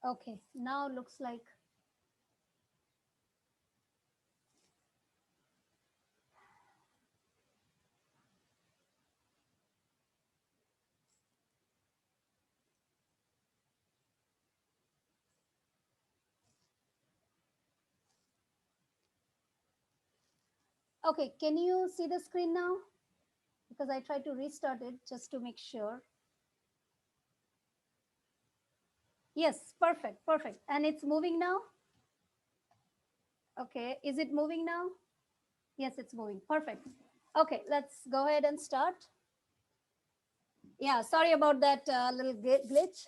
Okay, now looks like, okay, can you see the screen now? Because I tried to restart it just to make sure. Yes, perfect, perfect. And it's moving now? Okay, is it moving now? Yes, it's moving. Perfect. Okay, let's go ahead and start. Yeah, sorry about that little glitch.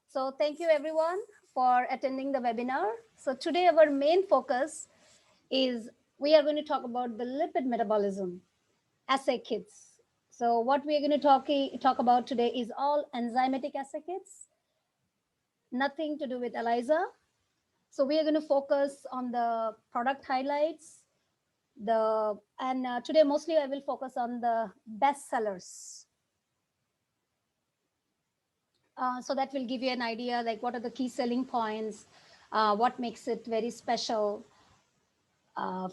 So thank you everyone for attending the webinar. So today our main focus is we are going to talk about the lipid metabolism assay kits. So what we are going to talk about today is all enzymatic assay kits, nothing to do with ELISA. So we are going to focus on the product highlights, today mostly I will focus on the best sellers. So that will give you an idea like what are the key selling points, what makes it very special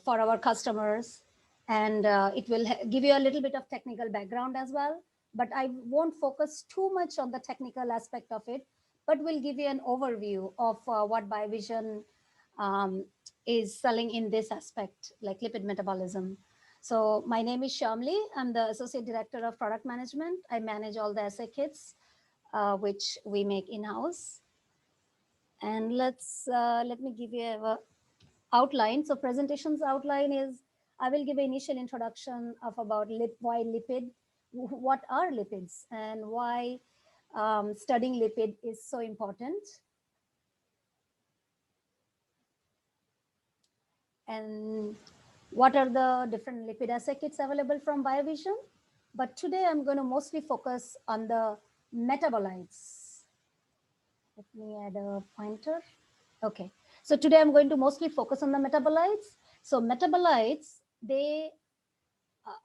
for our customers, and it will give you a little bit of technical background as well. But I won't focus too much on the technical aspect of it, but will give you an overview of what Biovision um, is selling in this aspect, like lipid metabolism. So my name is Shamli. I'm the Associate Director of Product Management. I manage all the assay kits, which we make in-house. And let me give you a outline. So presentation's outline is I will give an initial introduction of about why lipid, what are lipids, and why studying lipid is so important. And what are the different lipid assay kits available from Biovision. But today I'm going to mostly focus on the metabolites. Let me add a pointer. Okay. So today I'm going to mostly focus on the metabolites. So metabolites, they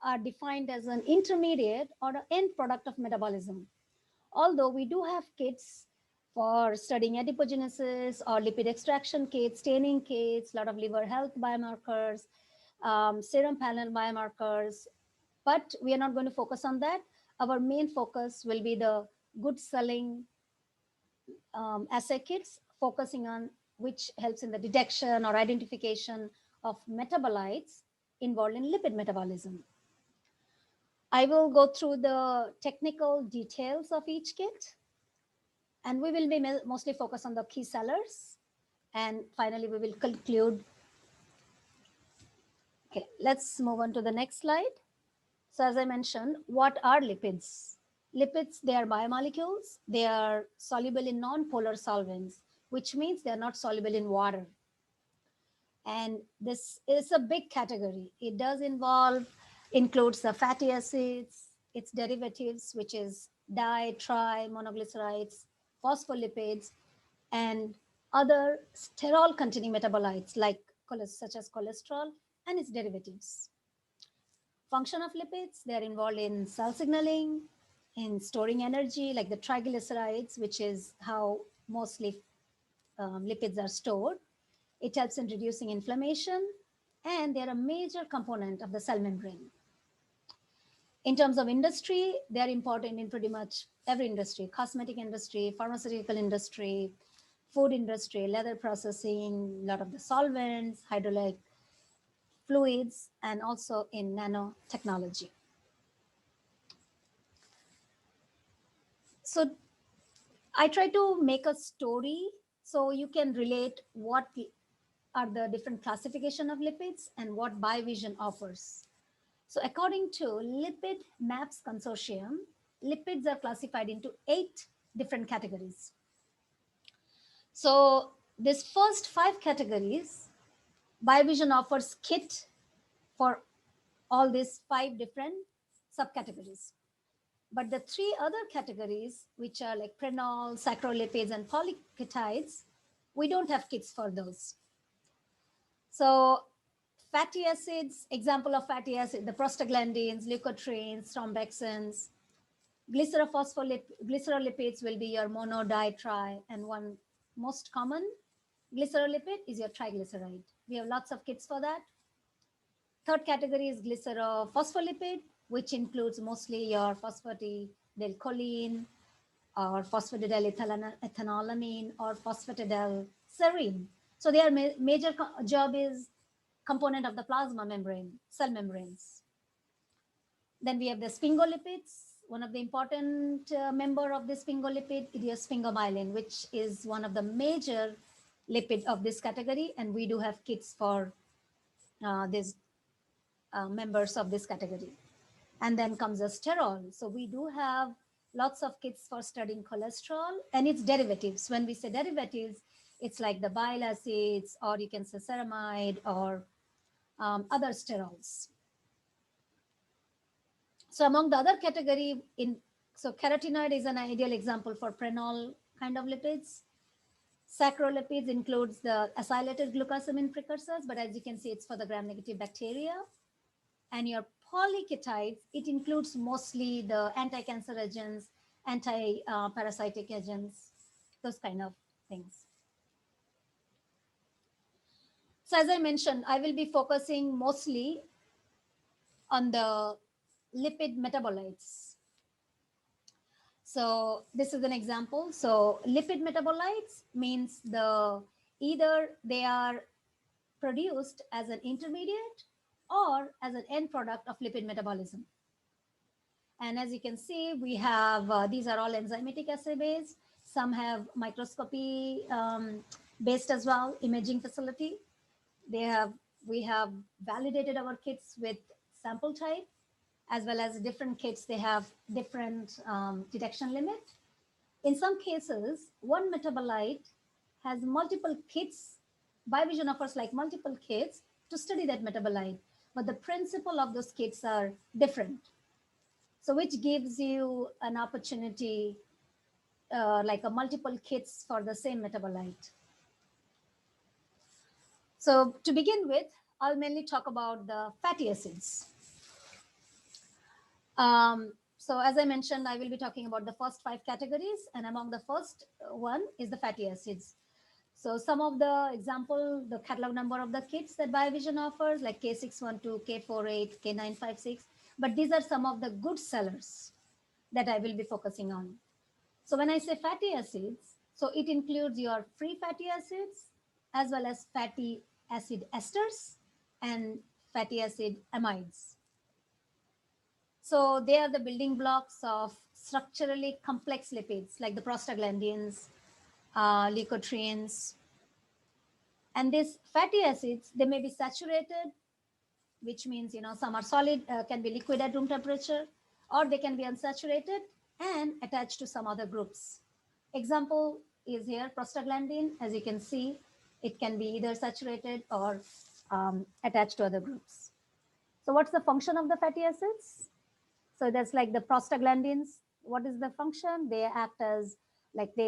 are defined as an intermediate or an end product of metabolism. Although we do have kits for studying adipogenesis or lipid extraction kits, staining kits, a lot of liver health biomarkers, serum panel biomarkers, but we are not going to focus on that. Our main focus will be the good selling assay kits, focusing on which helps in the detection or identification of metabolites involved in lipid metabolism. I will go through the technical details of each kit, and we will be mostly focused on the key sellers. And finally, we will conclude. Okay, let's move on to the next slide. So as I mentioned, what are lipids? Lipids, they are biomolecules. They are soluble in non-polar solvents, which means they are not soluble in water. And this is a big category. It does includes the fatty acids, its derivatives, which is di, tri, monoglycerides, phospholipids, and other sterol containing metabolites like such as cholesterol and its derivatives. Function of lipids, they are involved in cell signaling, in storing energy, like the triglycerides, which is how mostly lipids are stored. It helps in reducing inflammation, and they're a major component of the cell membrane. In terms of industry, they're important in pretty much every industry: cosmetic industry, pharmaceutical industry, food industry, leather processing, a lot of the solvents, hydraulic fluids, and also in nanotechnology. So I try to make a story so you can relate what are the different classification of lipids and what Biovision offers. So according to Lipid Maps Consortium, lipids are classified into 8 different categories. So this first 5 categories, Biovision offers kit for all these 5 different subcategories. But the 3 other categories, which are like prenol, saccharides, and polyketides, we don't have kits for those. So fatty acids, example of fatty acid, the prostaglandins, leukotrienes, thromboxanes, glycerolipids will be your mono, di, tri, and one Most common glycerolipid is your triglyceride. We have lots of kits for that. Third category is glycerophospholipid, which includes mostly your phosphatidylcholine or phosphatidylethanolamine or phosphatidylserine. So their major job is component of the plasma membrane, cell membranes. Then we have the sphingolipids. One of the important member of the sphingolipid is sphingomyelin, which is one of the major lipid of this category, and we do have kits for these members of this category. And then comes the sterol. So we do have lots of kits for studying cholesterol and its derivatives. When we say derivatives, it's like the bile acids, or you can say ceramide, or other sterols. So among the other category, so carotenoid is an ideal example for prenol kind of lipids. Sacrolipids includes the acylated glucosamine precursors, but as you can see, it's for the gram-negative bacteria. And your polyketides, it includes mostly the anti-cancer agents, anti-parasitic agents, those kind of things. So as I mentioned, I will be focusing mostly on the lipid metabolites. So this is an example. So lipid metabolites means either they are produced as an intermediate or as an end product of lipid metabolism. And as you can see, we have, these are all enzymatic assay based. Some have microscopy based as well, imaging facility. We have validated our kits with sample type, as well as different kits, they have different detection limit. In some cases, one metabolite has multiple kits. Biovision offers like multiple kits to study that metabolite, but the principle of those kits are different. So which gives you an opportunity like a multiple kits for the same metabolite. So to begin with, I'll mainly talk about the fatty acids. So as I mentioned, I will be talking about the first 5 categories, and among the first one is the fatty acids. So some of the example, the catalog number of the kits that Biovision offers, like K612, K48, K956, but these are some of the good sellers that I will be focusing on. So when I say fatty acids, so it includes your free fatty acids as well as fatty acid esters and fatty acid amides. So they are the building blocks of structurally complex lipids like the prostaglandins, leukotrienes. And these fatty acids, they may be saturated, which means, some are solid, can be liquid at room temperature, or they can be unsaturated and attached to some other groups. Example is here, prostaglandin. As you can see, it can be either saturated or attached to other groups. So what's the function of the fatty acids? So that's like the prostaglandins. What is the function? They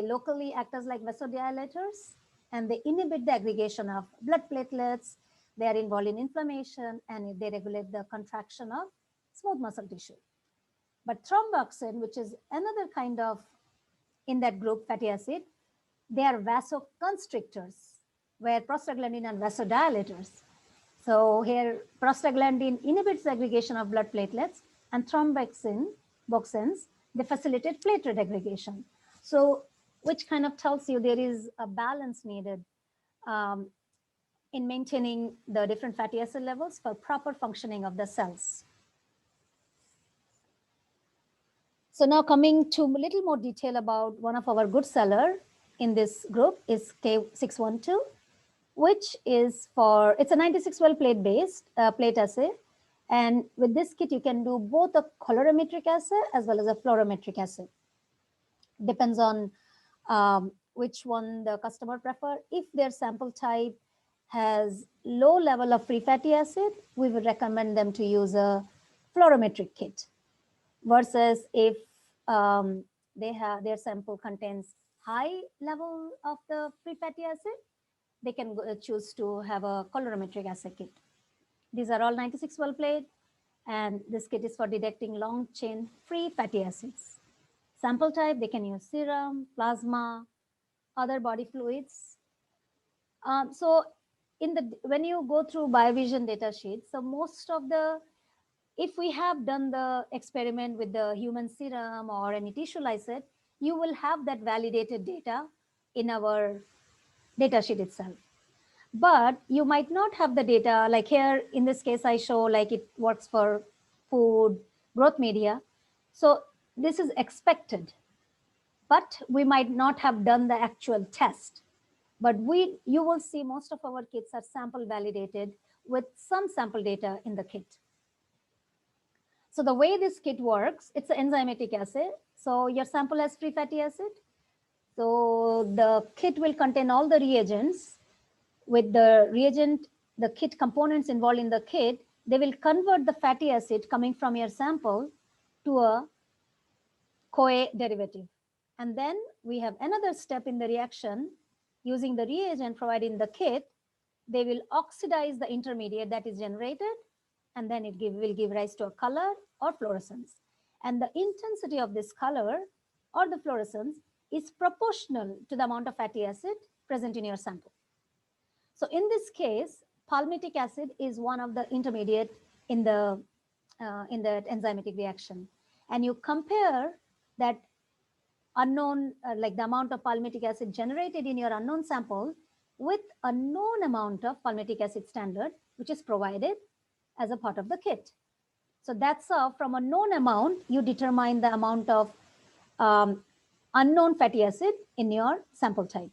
locally act as like vasodilators, and they inhibit the aggregation of blood platelets. They are involved in inflammation, and they regulate the contraction of smooth muscle tissue. But thromboxane, which is another kind of in that group fatty acid, they are vasoconstrictors, where prostaglandin are vasodilators. So here, prostaglandin inhibits the aggregation of blood platelets, and thromboxanes, they facilitate platelet aggregation. So which kind of tells you there is a balance needed in maintaining the different fatty acid levels for proper functioning of the cells. So now coming to a little more detail about one of our good seller in this group is K612, which is it's a 96-well plate based plate assay. And with this kit, you can do both a colorimetric assay as well as a fluorometric assay. Depends on which one the customer prefer. If their sample type has low level of free fatty acid, we would recommend them to use a fluorometric kit. Versus if their sample contains high level of the free fatty acid, they can choose to have a colorimetric assay kit. These are all 96-well plate, and this kit is for detecting long chain free fatty acids. Sample type, they can use serum, plasma, other body fluids. So when you go through BioVision data sheet, so most of the, if we have done the experiment with the human serum or any tissue lysate, you will have that validated data in our data sheet itself. But you might not have the data, like here in this case, I show like it works for food, growth media. So this is expected, but we might not have done the actual test. But you will see most of our kits are sample validated with some sample data in the kit. So the way this kit works, it's an enzymatic assay. So your sample has free fatty acid. So the kit will contain all the reagents. With the reagent, the kit components involved in the kit, they will convert the fatty acid coming from your sample to a CoA derivative. And then we have another step in the reaction. Using the reagent provided in the kit, they will oxidize the intermediate that is generated, and then it will give rise to a color or fluorescence. And the intensity of this color or the fluorescence is proportional to the amount of fatty acid present in your sample. So in this case, palmitic acid is one of the intermediate in the enzymatic reaction. And you compare that unknown, like the amount of palmitic acid generated in your unknown sample with a known amount of palmitic acid standard, which is provided as a part of the kit. So that's how from a known amount, you determine the amount of unknown fatty acid in your sample type.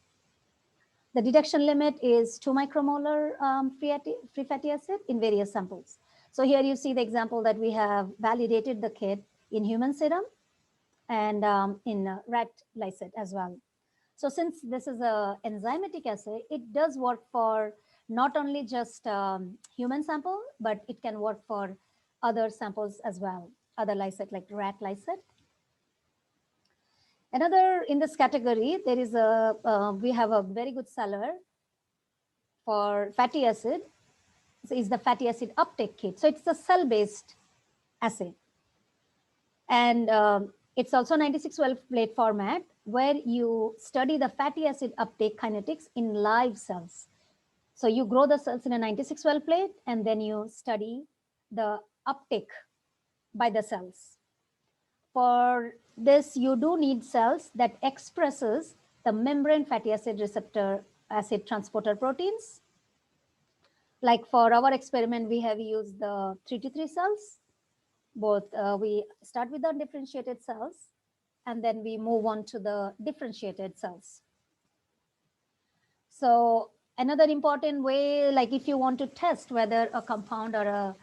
The detection limit is 2 micromolar free fatty acid in various samples. So here you see the example that we have validated the kit in human serum and in rat lysate as well. So since this is a enzymatic assay, it does work for not only just human sample, but it can work for other samples as well, other lysate like rat lysate. Another in this category, there is we have a very good seller for fatty acid. So is the fatty acid uptake kit. So it's a cell-based assay. And it's also 9612 plate format where you study the fatty acid uptake kinetics in live cells. So you grow the cells in a 9612 plate and then you study the uptake by the cells. For this, you do need cells that expresses the membrane fatty acid receptor acid transporter proteins. Like for our experiment, we have used the 3T3 cells. Both we start with the undifferentiated cells and then we move on to the differentiated cells. So another important way, like if you want to test whether a compound or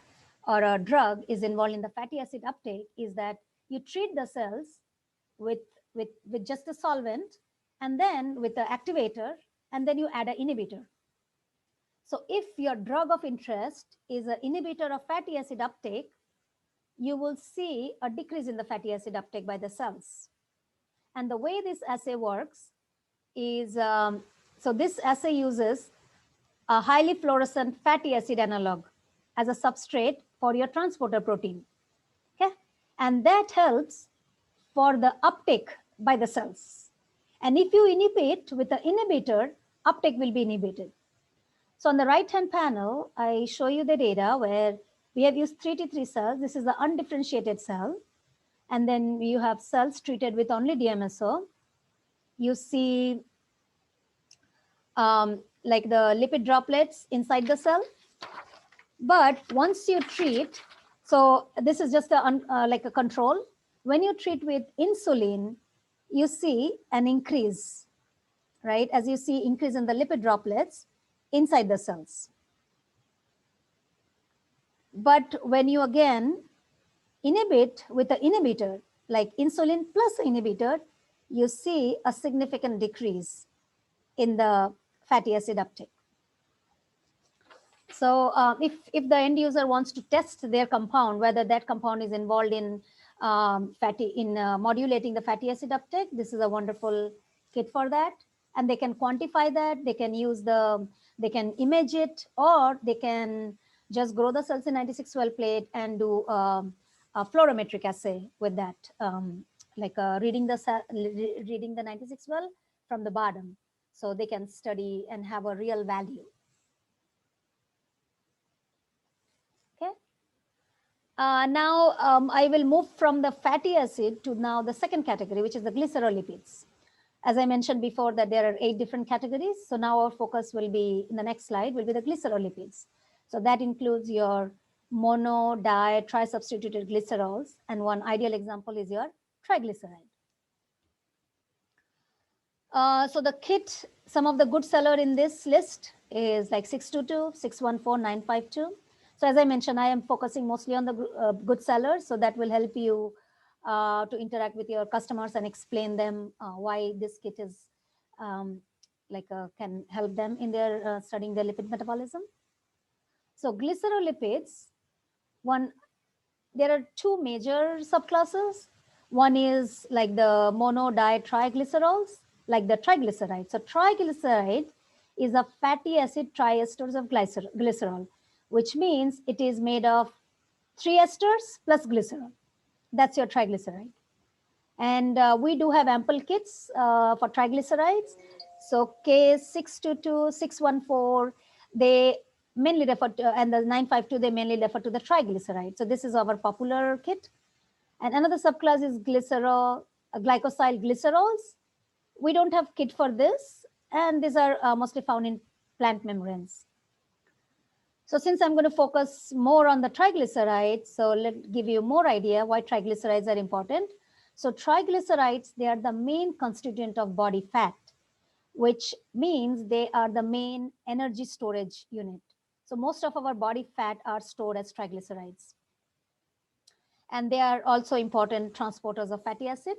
a drug is involved in the fatty acid uptake, is that you treat the cells with just a solvent and then with the activator, and then you add an inhibitor. So if your drug of interest is an inhibitor of fatty acid uptake, you will see a decrease in the fatty acid uptake by the cells. And the way this assay works is, so this assay uses a highly fluorescent fatty acid analog as a substrate for your transporter protein. Okay? And that helps for the uptake by the cells. And if you inhibit with the inhibitor, uptake will be inhibited. So on the right-hand panel, I show you the data where we have used 3T3 cells. This is the undifferentiated cell. And then you have cells treated with only DMSO. You see like the lipid droplets inside the cell. But once you treat, so this is just like a control. When you treat with insulin, you see an increase, right? As you see increase in the lipid droplets inside the cells. But when you again inhibit with the inhibitor, like insulin plus inhibitor, you see a significant decrease in the fatty acid uptake. So if the end user wants to test their compound, whether that compound is involved in modulating the fatty acid uptake, this is a wonderful kit for that. And they can quantify that. They can use they can image it, or they can just grow the cells in 9612 plate and do a fluorometric assay with that, like reading the 9612 from the bottom. so they can study and have a real value. Okay. Now I will move from the fatty acid to now the second category, which is the glycerolipids. As I mentioned before that there are 8 different categories. So now our focus will be in the next slide will be the glycerolipids. So that includes your mono, di, tri-substituted glycerols, and one ideal example is your triglyceride. So the kit, some of the good seller in this list is like 622, 614, 952. So as I mentioned, I am focusing mostly on the good sellers. So that will help you to interact with your customers and explain them why this kit is can help them in their studying their lipid metabolism. So glycerolipids, there are 2 major subclasses. One is like the mono, di, triglycerols, like the triglyceride. So triglyceride is a fatty acid triesters of glycerol, which means it is made of 3 esters plus glycerol. That's your triglyceride. And we do have ample kits for triglycerides. So K622, 614, they mainly refer to, and the 952, they mainly refer to the triglyceride. So this is our popular kit. And another subclass is glycosyl glycerols. We don't have kit for this, and these are mostly found in plant membranes. So since I'm going to focus more on the triglycerides, so let's give you more idea why triglycerides are important. So triglycerides, they are the main constituent of body fat, which means they are the main energy storage unit. So most of our body fat are stored as triglycerides. And they are also important transporters of fatty acid.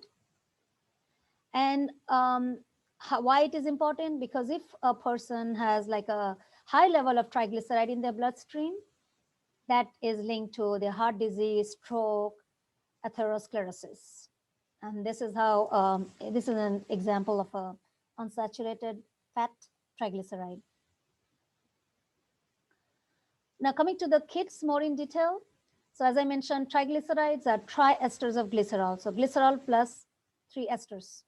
And why it is important? Because if a person has like a high level of triglyceride in their bloodstream, that is linked to the heart disease, stroke, atherosclerosis. And this is how, this is an example of a unsaturated fat triglyceride. Now coming to the kits more in detail. So as I mentioned, triglycerides are triesters of glycerol. So glycerol plus 3 esters.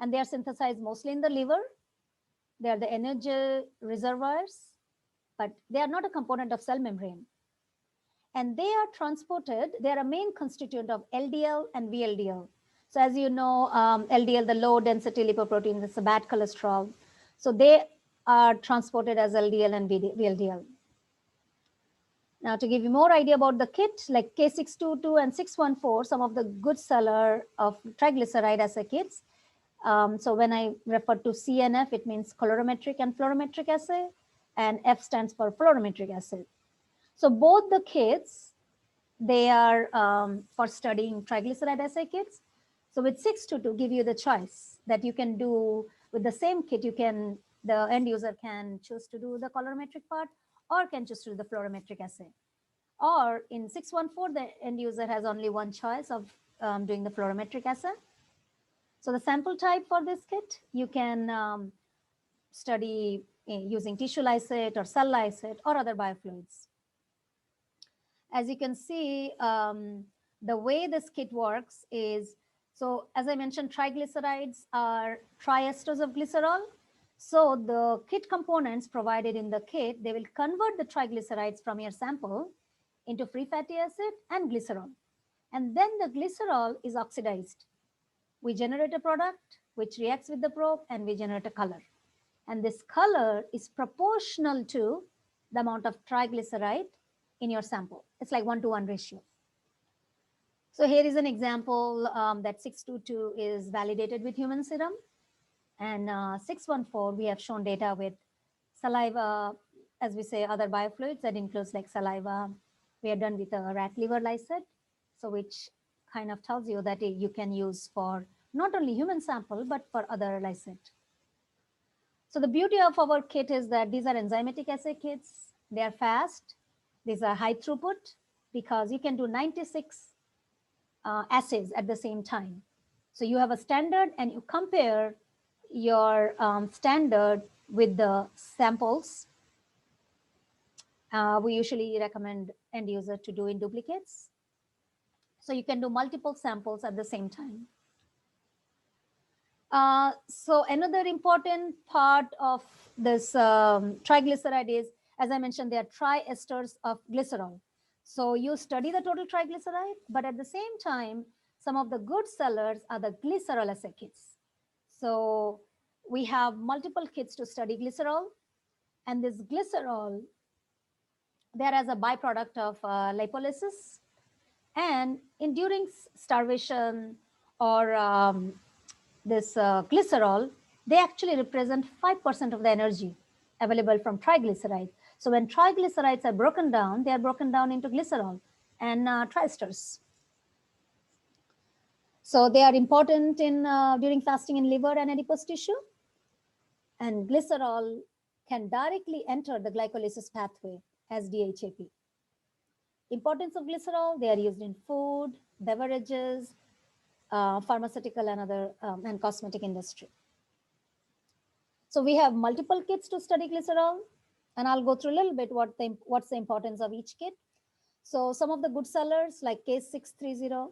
And they are synthesized mostly in the liver. They are the energy reservoirs, but they are not a component of cell membrane. And they are transported, they are a main constituent of LDL and VLDL. So as you know, LDL, the low density lipoprotein, is a bad cholesterol. So they are transported as LDL and VLDL. Now to give you more idea about the kit, like K622 and 614, some of the good seller of triglyceride assay kits. So when I refer to CNF, it means colorimetric and fluorometric assay, and F stands for fluorometric assay. So both the kits, they are for studying triglyceride assay kits. So with 622 give you the choice that you can do with the same kit, the end user can choose to do the colorimetric part or can choose to do the fluorometric assay. Or in 614, the end user has only one choice of doing the fluorometric assay. So the sample type for this kit, you can study using tissue lysate or cell lysate or other biofluids. As you can see, the way this kit works is, so as I mentioned, triglycerides are triesters of glycerol. So the kit components provided in the kit, they will convert the triglycerides from your sample into free fatty acid and glycerol. And then the glycerol is oxidized. We generate a product which reacts with the probe and we generate a color. And this color is proportional to the amount of triglyceride in your sample. It's like 1-to-1 ratio. So here is an example that 622 is validated with human serum, and 614 we have shown data with saliva, as we say, other biofluids that includes like saliva. We are done with a rat liver lysate, so which kind of tells you that you can use for not only human sample but for other lysate. So the beauty of our kit is that these are enzymatic assay kits. They are fast. These are high throughput because you can do 96 assays at the same time. So you have a standard and you compare your standard with the samples. We usually recommend end user to do in duplicates. So you can do multiple samples at the same time. So another important part of this triglyceride is, as I mentioned, they are triesters of glycerol. So you study the total triglyceride, but at the same time, some of the good sellers are the glycerol assay kits. So we have multiple kits to study glycerol, and this glycerol, there as a byproduct of lipolysis, and in during starvation or this glycerol, they actually represent 5% of the energy available from triglycerides. So when triglycerides are broken down, they are broken down into glycerol and triesters. So they are important in during fasting in liver and adipose tissue. And glycerol can directly enter the glycolysis pathway as DHAP. Importance of glycerol, they are used in food, beverages, pharmaceutical and other and cosmetic industry. So we have multiple kits to study glycerol, and I'll go through a little bit what's the importance of each kit. So some of the good sellers like K630,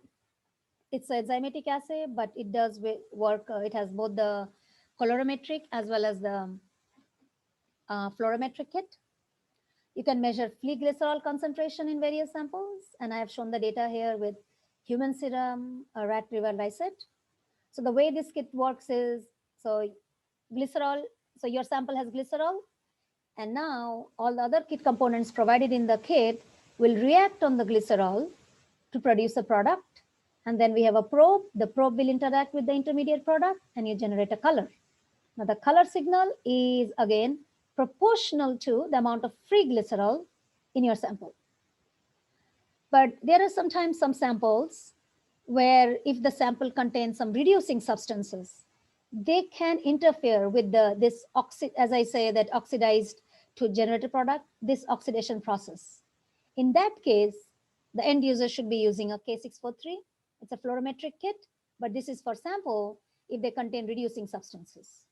it's an enzymatic assay, but it does work. It has both the colorimetric as well as the fluorometric kit. You can measure flea glycerol concentration in various samples, and I have shown the data here with human serum, rat liver lysate. So the way this kit works is, so glycerol, so your sample has glycerol, and now all the other kit components provided in the kit will react on the glycerol to produce a product. And then we have a probe. The probe will interact with the intermediate product and you generate a color. Now the color signal is again proportional to the amount of free glycerol in your sample. But there are sometimes some samples where if the sample contains some reducing substances, they can interfere with this as I say, that oxidized to generate a product, this oxidation process. In that case, the end user should be using a K643. It's a fluorometric kit, but this is for sample if they contain reducing substances.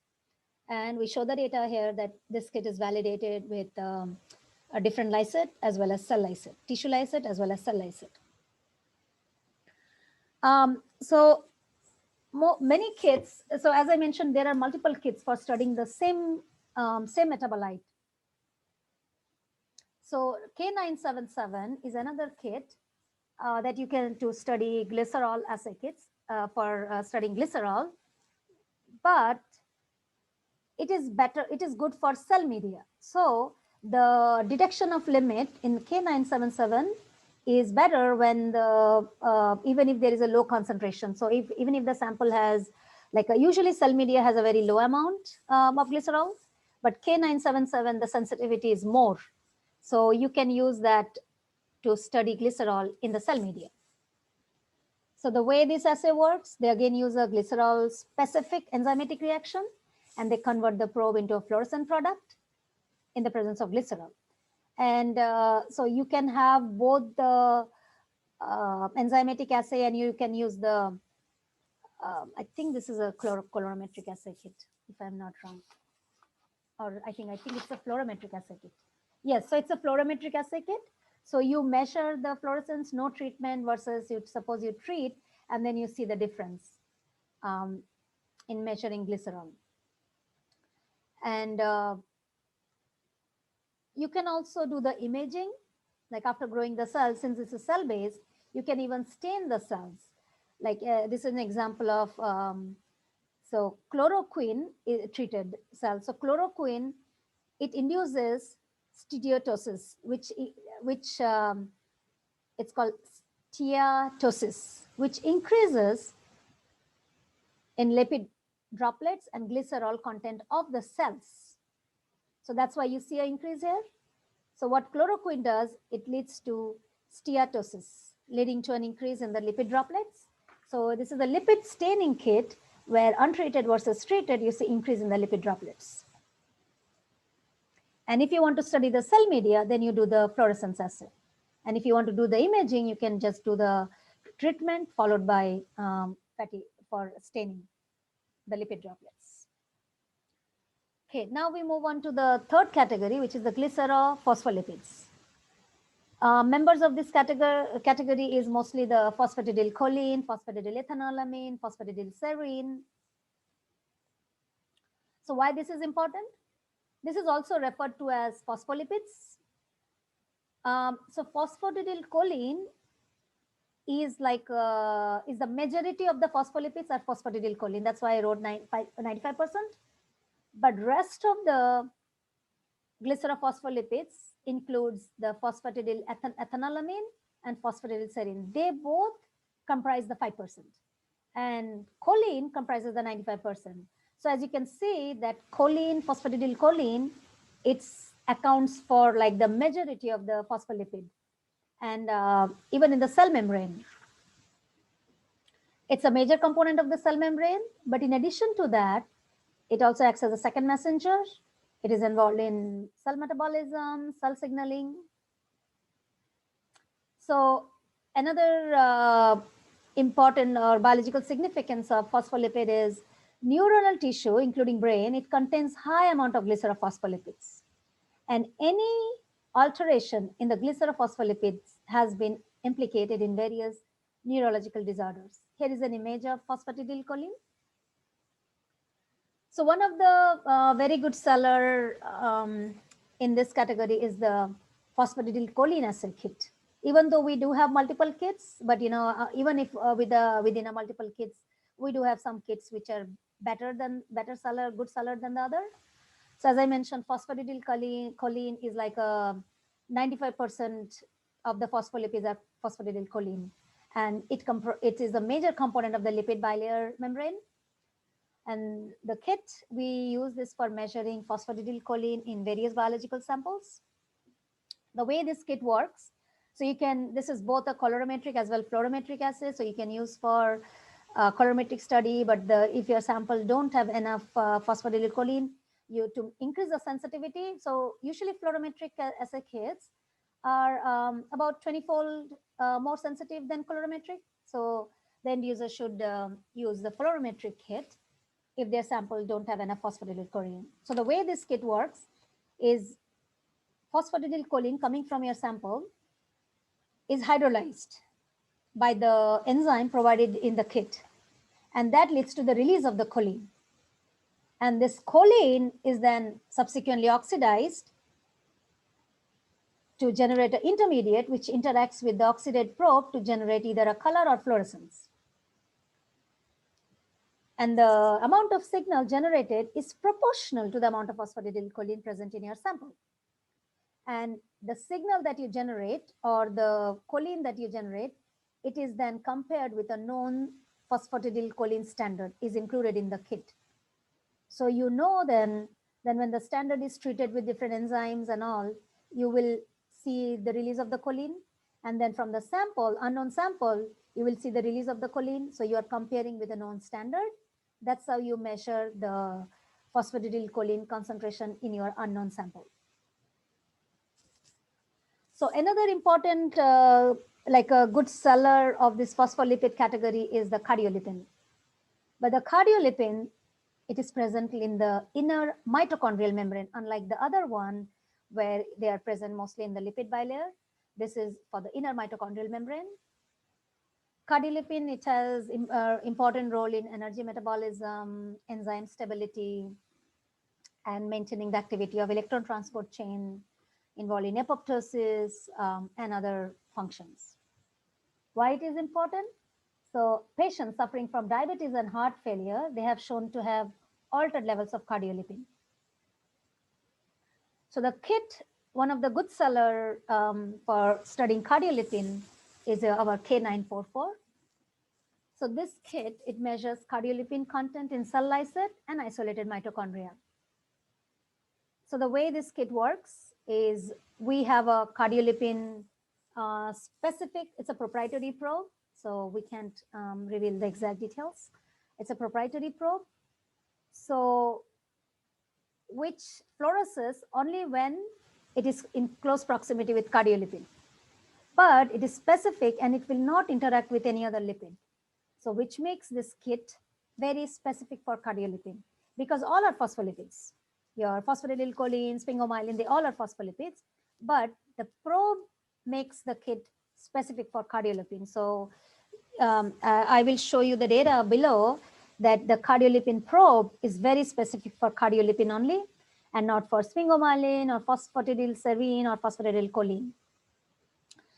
And we show the data here that this kit is validated with a different lysate as well as cell lysate, tissue lysate as well as cell lysate. So many kits, so as I mentioned, there are multiple kits for studying the same metabolite. So K977 is another kit that you can to study glycerol assay kits for studying glycerol, but it is better, it is good for cell media. So the detection of limit in K977 is better when the even if there is a low concentration. So even if the sample has usually cell media has a very low amount of glycerol, but K977 the sensitivity is more. So you can use that to study glycerol in the cell media. So the way this assay works, they again use a glycerol specific enzymatic reaction, and they convert the probe into a fluorescent product in the presence of glycerol. And so you can have both the enzymatic assay, and you can use the, I think this is a colorimetric assay kit, if I'm not wrong. Or I think it's a fluorometric assay kit. Yes, so it's a fluorometric assay kit. So you measure the fluorescence, no treatment versus suppose you treat, and then you see the difference in measuring glycerol. And you can also do the imaging, like after growing the cells, since it's a cell based, you can even stain the cells. Like this is an example of, so chloroquine treated cells. So chloroquine, it induces steatosis, which it's called steatosis, which increases in lipid droplets and glycerol content of the cells. So that's why you see an increase here. So what chloroquine does, it leads to steatosis, leading to an increase in the lipid droplets. So this is a lipid staining kit where untreated versus treated, you see increase in the lipid droplets. And if you want to study the cell media, then you do the fluorescence assay. And if you want to do the imaging, you can just do the treatment followed by fatty for staining the lipid droplets. Okay, now we move on to the third category, which is the glycerophospholipids. Members of this category is mostly the phosphatidylcholine, phosphatidylethanolamine, phosphatidylserine. So why this is important? This is also referred to as phospholipids. So phosphatidylcholine is like is the majority of the phospholipids are phosphatidylcholine. That's why I wrote 95%. But rest of the glycerophospholipids includes the phosphatidylethanolamin and phosphatidylserine. They both comprise the 5%, and choline comprises the 95%. So as you can see that choline, phosphatidylcholine, it's accounts for like the majority of the phospholipid, and even in the cell membrane. It's a major component of the cell membrane, but in addition to that, it also acts as a second messenger. It is involved in cell metabolism, cell signaling. So another important or biological significance of phospholipid is neuronal tissue, including brain. It contains high amount of glycerophospholipids, and any alteration in the glycerophospholipids has been implicated in various neurological disorders. Here is an image of phosphatidylcholine. So one of the very good seller in this category is the phosphatidylcholine assay kit. Even though we do have multiple kits, but even if within a multiple kits, we do have some kits which are better seller, good seller than the other. So as I mentioned, phosphatidylcholine is like a 95% of the phospholipids are phosphatidylcholine, and it is a major component of the lipid bilayer membrane. And the kit, we use this for measuring phosphatidylcholine in various biological samples. The way this kit works, so this is both a colorimetric as well fluorometric assay, so you can use for colorimetric study, but if your sample don't have enough phosphatidylcholine, to increase the sensitivity. So usually fluorometric assay kits are about 20-fold more sensitive than colorimetric. So the end user should use the fluorometric kit if their sample don't have enough phosphatidylcholine. So the way this kit works is phosphatidylcholine coming from your sample is hydrolyzed by the enzyme provided in the kit, and that leads to the release of the choline. And this choline is then subsequently oxidized to generate an intermediate which interacts with the oxidate probe to generate either a color or fluorescence. And the amount of signal generated is proportional to the amount of phosphatidylcholine present in your sample. And the signal that you generate, or the choline that you generate, it is then compared with a known phosphatidylcholine standard is included in the kit. So then when the standard is treated with different enzymes and all, you will see the release of the choline. And then from the sample, unknown sample, you will see the release of the choline. So you are comparing with a known standard. That's how you measure the phosphatidylcholine concentration in your unknown sample. So another important, like a good seller of this phospholipid category is the cardiolipin. But the cardiolipin, it is present in the inner mitochondrial membrane, unlike the other one where they are present mostly in the lipid bilayer. This is for the inner mitochondrial membrane. Cardiolipin, it has important role in energy metabolism, enzyme stability, and maintaining the activity of electron transport chain involved in apoptosis and other functions. Why it is important? So patients suffering from diabetes and heart failure, they have shown to have altered levels of cardiolipin. So the kit, one of the good seller for studying cardiolipin is our K944. So this kit, it measures cardiolipin content in cell lysate and isolated mitochondria. So the way this kit works is we have a cardiolipin specific, it's a proprietary probe, so we can't reveal the exact details. It's a proprietary probe, so which fluoresces only when it is in close proximity with cardiolipin. But it is specific and it will not interact with any other lipid. So which makes this kit very specific for cardiolipin, because all are phospholipids. Your phosphatidylcholine, sphingomyelin, they all are phospholipids, but the probe makes the kit specific for cardiolipin. So I will show you the data below. that the cardiolipin probe is very specific for cardiolipin only and not for sphingomyelin or phosphatidylserine or phosphatidylcholine.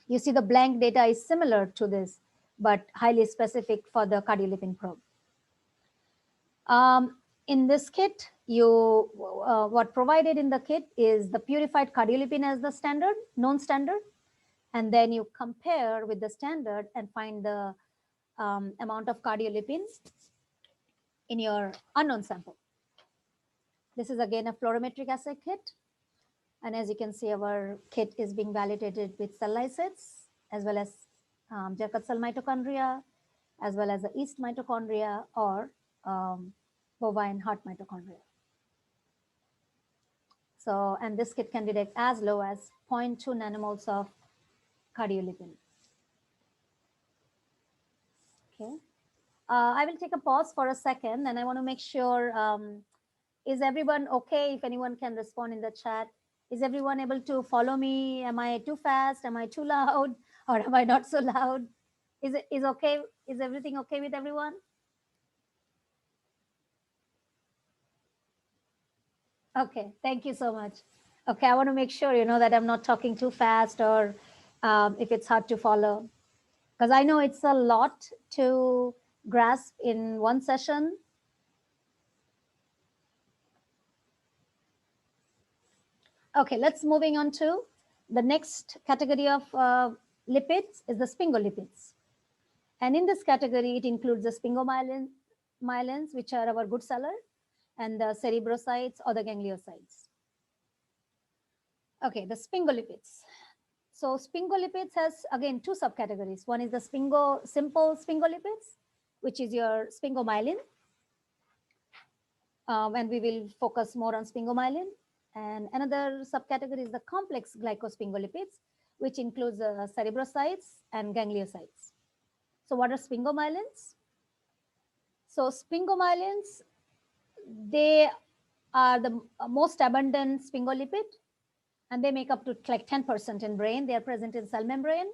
You see the blank data is similar to this, but highly specific for the cardiolipin probe. In this kit, what provided in the kit is the purified cardiolipin as the standard, known standard, and then you compare with the standard and find the amount of cardiolipin in your unknown sample. This is again a fluorometric assay kit. And as you can see, our kit is being validated with cell lysates, as well as Jacobs cell mitochondria, as well as the yeast mitochondria or bovine heart mitochondria. So, and this kit can detect as low as 0.2 nanomoles of cardiolipin. Okay. I will take a pause for a second, and I want to make sure, is everyone okay? If anyone can respond in the chat. Is everyone able to follow me? Am I too fast? Am I too loud? Or am I not so loud? Is okay? Is everything okay with everyone? Okay, thank you so much. Okay, I want to make sure, that I'm not talking too fast or if it's hard to follow. Because I know it's a lot to grasp in one session. Okay, let's moving on to the next category of lipids is the sphingolipids. And in this category, it includes the sphingomyelins, which are our good seller, and the cerebrocytes or the gangliosides. Okay, the sphingolipids. So sphingolipids has, again, two subcategories. One is the simple sphingolipids, which is your sphingomyelin. And we will focus more on sphingomyelin. And another subcategory is the complex glycosphingolipids, which includes cerebrocytes and gangliosides. So what are sphingomyelins? So sphingomyelins, they are the most abundant sphingolipid, and they make up to like 10% in brain. They are present in cell membrane.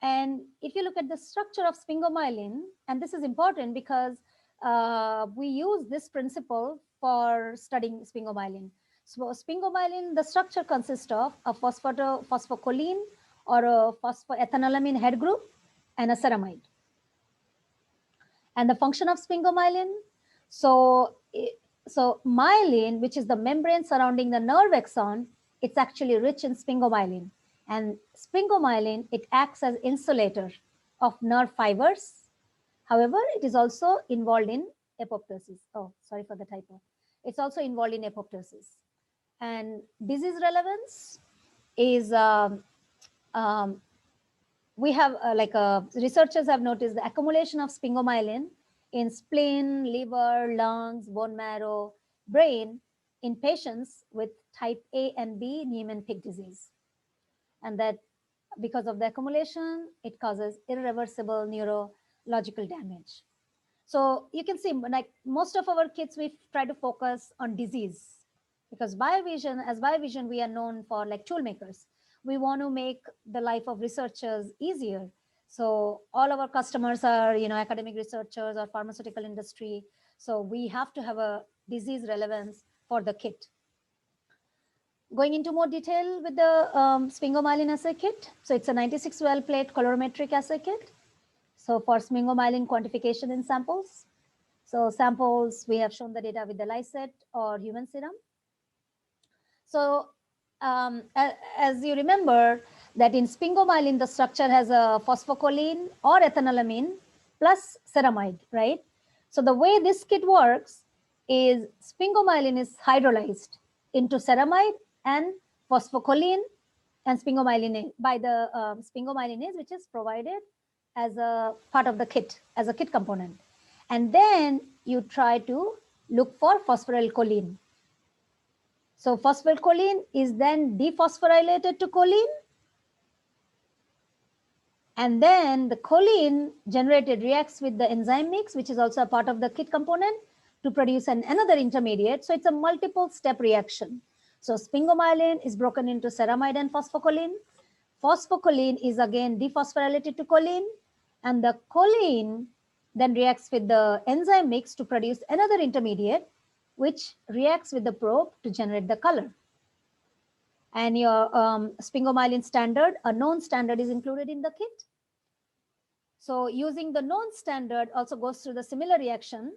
And if you look at the structure of sphingomyelin, and this is important because we use this principle for studying sphingomyelin. So sphingomyelin, the structure consists of a phosphocholine or a phosphoethanolamine head group and a ceramide. And the function of sphingomyelin, so myelin, which is the membrane surrounding the nerve axon, it's actually rich in sphingomyelin. And sphingomyelin, it acts as insulator of nerve fibers. However, it is also involved in apoptosis. Oh, sorry for the typo. It's also involved in apoptosis. And disease relevance is, we have researchers have noticed the accumulation of sphingomyelin in spleen, liver, lungs, bone marrow, brain in patients with type A and B Niemann-Pick disease. And that because of the accumulation, it causes irreversible neurological damage. So you can see, like most of our kids, we try to focus on disease because as BioVision, we are known for like tool makers. We want to make the life of researchers easier. So all our customers are, academic researchers or pharmaceutical industry. So we have to have a disease relevance for the kit. Going into more detail with the sphingomyelin assay kit. So it's a 96 well plate colorimetric assay kit. So for sphingomyelin quantification in samples. So samples, we have shown the data with the lysate or human serum. So as you remember that in sphingomyelin, the structure has a phosphocholine or ethanolamine plus ceramide, right? So the way this kit works is sphingomyelin is hydrolyzed into ceramide and phosphocholine and sphingomyelin by the sphingomyelinase, which is provided as a part of the kit, as a kit component. And then you try to look for phosphorylcholine. So phosphorylcholine is then dephosphorylated to choline. And then the choline generated reacts with the enzyme mix, which is also a part of the kit component, to produce another intermediate. So it's a multiple step reaction. So sphingomyelin is broken into ceramide and phosphocholine. Phosphocholine is again dephosphorylated to choline. And the choline then reacts with the enzyme mix to produce another intermediate, which reacts with the probe to generate the color. And your sphingomyelin standard, a known standard, is included in the kit. So using the known standard also goes through the similar reaction.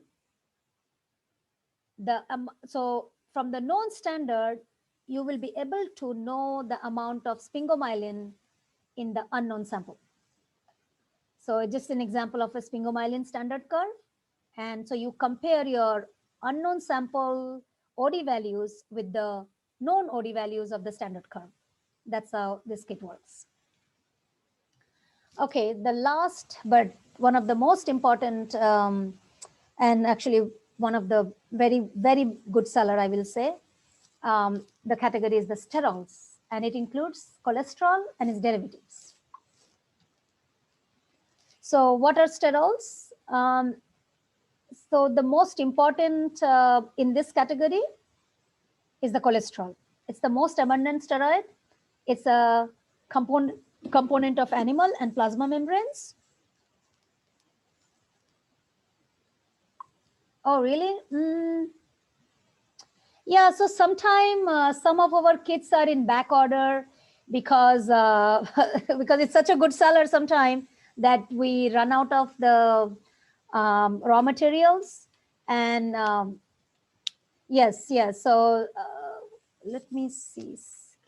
So from the known standard, you will be able to know the amount of sphingomyelin in the unknown sample. So just an example of a sphingomyelin standard curve. And so you compare your unknown sample OD values with the known OD values of the standard curve. That's how this kit works. Okay, the last, but one of the most important, and actually one of the very, very good seller, I will say, the category is the sterols, and it includes cholesterol and its derivatives. So what are sterols? So the most important in this category is the cholesterol. It's the most abundant steroid. It's a component of animal and plasma membranes. Oh, really? Yeah, so sometime some of our kits are in back order because because it's such a good seller sometime that we run out of the raw materials. And yes, yes. So let me see,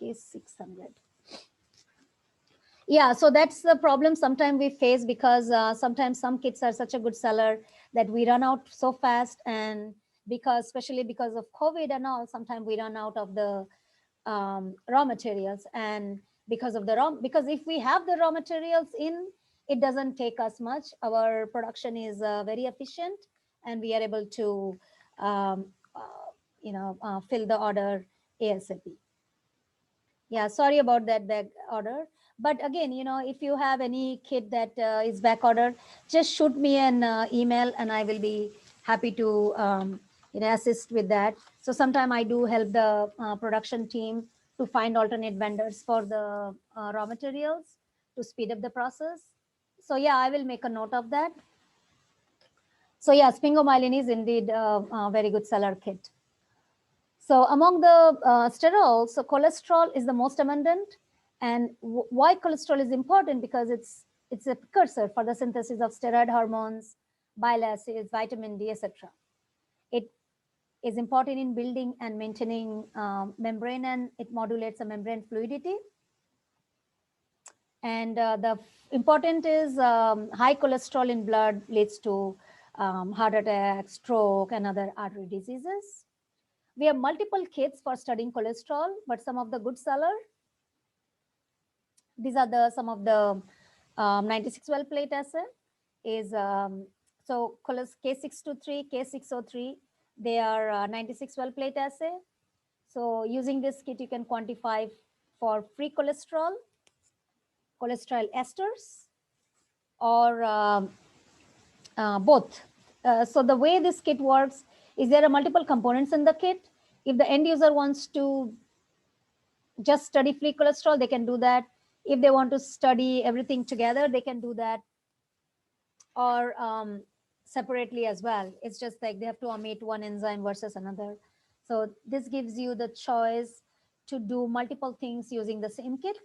K600. Yeah, so that's the problem sometimes we face, because sometimes some kits are such a good seller that we run out so fast. And because, especially because of COVID and all, sometimes we run out of the raw materials. And because of the because if we have the raw materials in, it doesn't take us much. Our production is very efficient, and we are able to fill the order ASAP. Yeah, sorry about that back order. But again, if you have any kit that is back ordered, just shoot me an email, and I will be happy to assist with that. So sometime I do help the production team to find alternate vendors for the raw materials to speed up the process. So yeah, I will make a note of that. So yeah, sphingomyelin is indeed a very good seller kit. So among the sterols, so cholesterol is the most abundant. And why cholesterol is important? Because it's a precursor for the synthesis of steroid hormones, bile acids, vitamin D, etc. It is important in building and maintaining membrane, and it modulates the membrane fluidity. And the important is high cholesterol in blood leads to heart attack, stroke, and other artery diseases. We have multiple kits for studying cholesterol, but some of the good seller, these are some of the 96 well plate assay is so K623, K603, they are 96 well plate assay. So using this kit, you can quantify for free cholesterol, cholesterol esters, or both. So the way this kit works is there are multiple components in the kit. If the end user wants to just study free cholesterol, they can do that. If they want to study everything together, they can do that, or separately as well. It's just like they have to omit one enzyme versus another. So this gives you the choice to do multiple things using the same kit.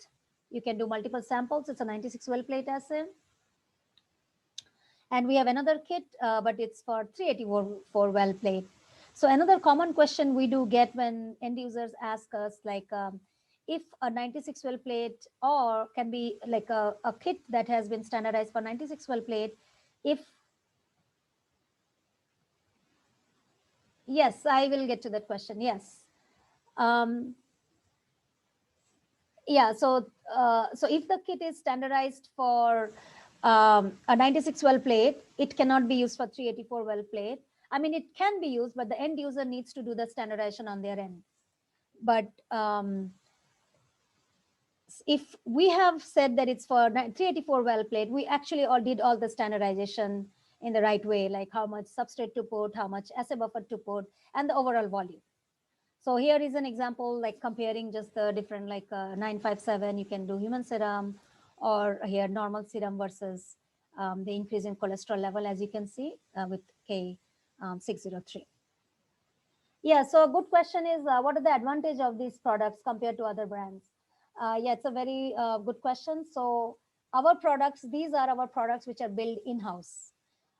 You can do multiple samples. It's a 96 well plate assay. And we have another kit, but it's for 384 well plate. So another common question we do get when end users ask us, like, if a 96 well plate, or can be like a kit that has been standardized for 96 well plate, if, yes, I will get to that question. Yes. Yeah, so if the kit is standardized for a 96 well plate, it cannot be used for 384 well plate. I mean, it can be used, but the end user needs to do the standardization on their end. But if we have said that it's for 384 well plate, we actually did all the standardization in the right way, like how much substrate to put, how much assay buffer to put, and the overall volume. So here is an example, like comparing just the different, like 957, you can do human serum, or here normal serum versus the increase in cholesterol level, as you can see with K603. Yeah, so a good question is what are the advantage of these products compared to other brands? Yeah, it's a very good question. So our products, these are our products which are built in-house.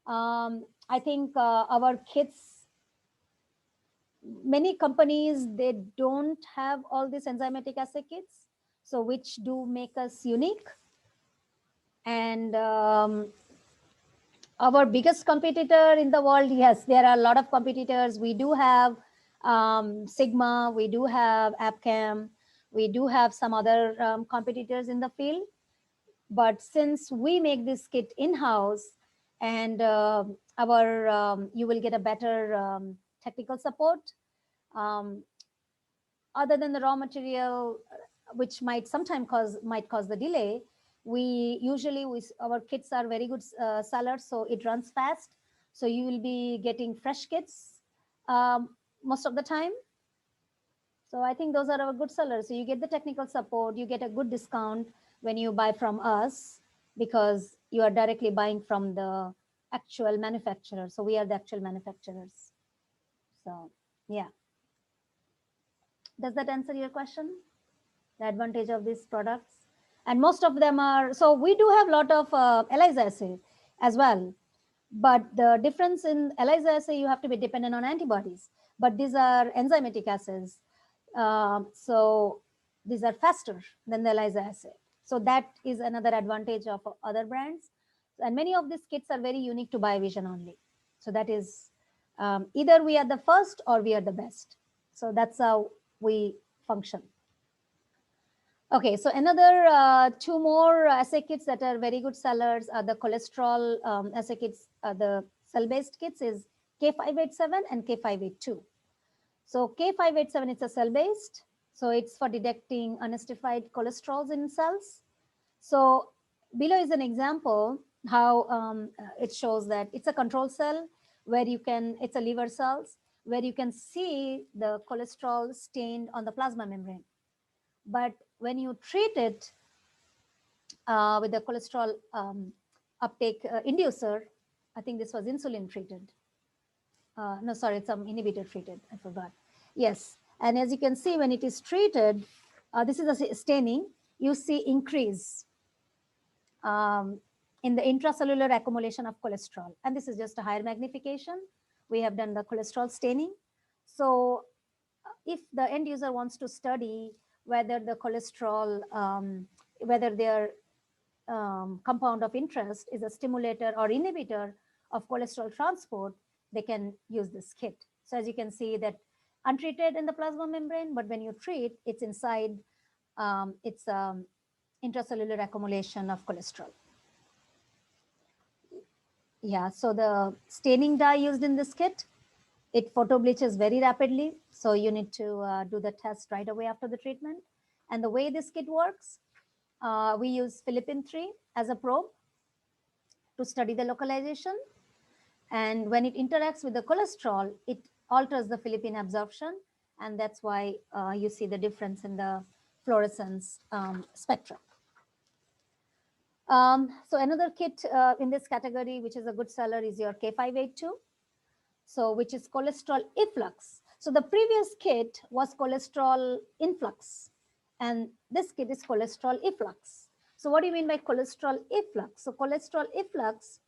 I think our kits, many companies, they don't have all these enzymatic assay kits, so which do make us unique. And our biggest competitor in the world, yes, there are a lot of competitors. We do have Sigma, we do have Abcam, we do have some other competitors in the field. But since we make this kit in-house, and you will get a better technical support, um, other than the raw material, which might sometimes cause the delay. Our kits are very good sellers, so it runs fast. So you will be getting fresh kits most of the time. So I think those are our good sellers. So you get the technical support, you get a good discount when you buy from us, because you are directly buying from the actual manufacturer. So we are the actual manufacturers. So yeah. Does that answer your question? The advantage of these products? And most of them are, so we do have a lot of ELISA assay as well. But the difference in ELISA assay, you have to be dependent on antibodies. But these are enzymatic assays. So these are faster than the ELISA assay. So that is another advantage of other brands. And many of these kits are very unique to BioVision only. So that is either we are the first or we are the best. So that's how we function. Okay, so another two more assay kits that are very good sellers are the cholesterol assay kits, the cell-based kits is K587 and K582. So K587 is a cell-based, so it's for detecting unacidified cholesterols in cells. So below is an example how it shows that it's a control cell where it's a liver cells, where you can see the cholesterol stained on the plasma membrane. But when you treat it with the cholesterol uptake inducer, I think this was insulin treated. No, sorry, it's some inhibitor treated. I forgot. Yes, and as you can see, when it is treated, this is a staining. You see increase in the intracellular accumulation of cholesterol, and this is just a higher magnification. We have done the cholesterol staining. So, if the end user wants to study whether the cholesterol, whether their compound of interest is a stimulator or inhibitor of cholesterol transport, they can use this kit. So as you can see that untreated in the plasma membrane, but when you treat, it's inside, it's intracellular accumulation of cholesterol. Yeah, so the staining dye used in this kit, it photo bleaches very rapidly. So you need to do the test right away after the treatment. And the way this kit works, we use Philippine-3 as a probe to study the localization. And when it interacts with the cholesterol, it alters the Philippine absorption. And that's why you see the difference in the fluorescence spectrum. So another kit in this category, which is a good seller, is your K582. So which is cholesterol efflux. So the previous kit was cholesterol influx, and this kit is cholesterol efflux. So what do you mean by cholesterol efflux? So cholesterol efflux